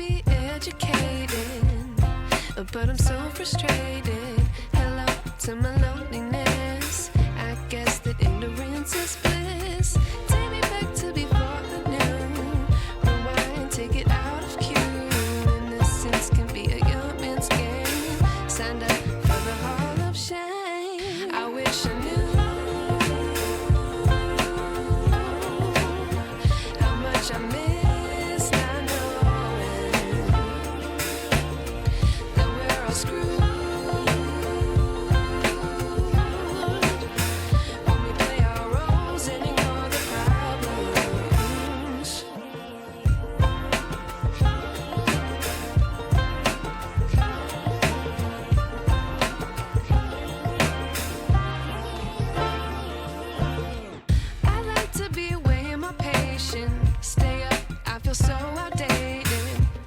be educated, but I'm so frustrated. Hello to my loneliness. I guess that ignorance is bliss. Take me back to before I knew. Rewind, take it out of cue. Innocence can be a young man's game. Signed up for the hall of shame. I wish I knew how much I miss not knowing that we're all screwed when we play our roles and ignore the problems. I like to be away in my patience. Stay up, I feel so outdated.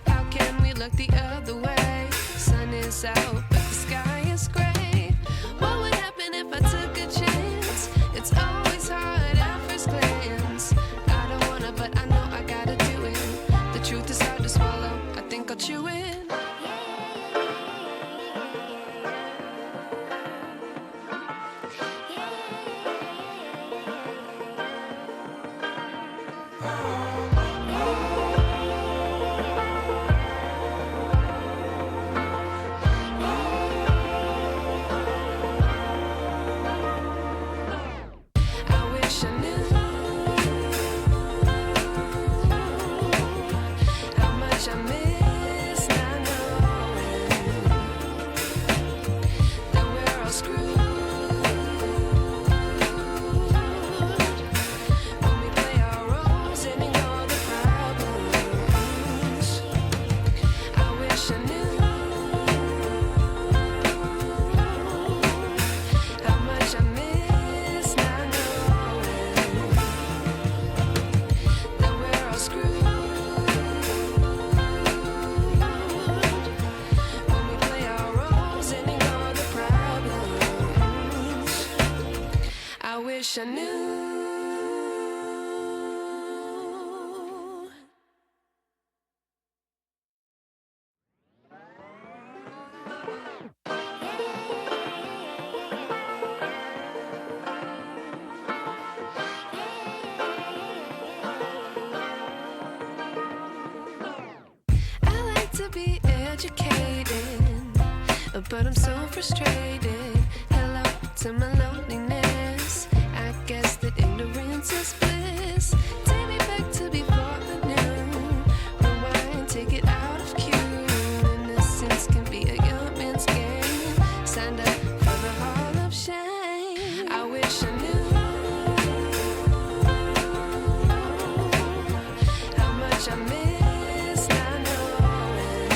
How can we look the other way? Sun is out, but the sky is gray. What would happen if I took a chance? It's always hard at first glance. I don't wanna, but I know I gotta do it. The truth is hard to swallow, I think I'll chew it. I wish I knew how much I miss not knowing that we're all screwed when we play our roles and ignore the problems. I wish I knew how much I miss not knowing that we're all screwed when we play our roles and ignore the problems. I wish I knew. I like to be educated, but I'm so frustrated. Hello to my loneliness. I guess that ignorance is bliss. Take me back to before I knew. Rewind, take it out of cue. Innocence can be a young man's game. Signed up for the hall of shame. I wish I knew how much I miss not knowing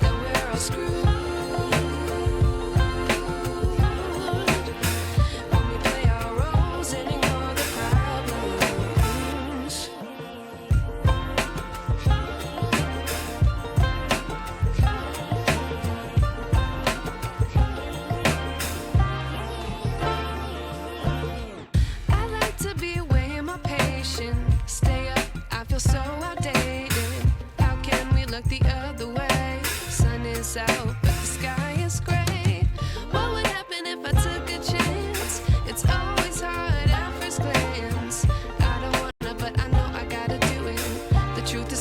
that we're all screwed when we play our roles and ignore the problems. I like to be away in my patience. Stay up, I feel so outdated. How can we look the other way? Sun is out, but the sky is gray. What would happen if I took a chance? It's always hard at first glance. I don't wanna, but I know I gotta do it. The truth is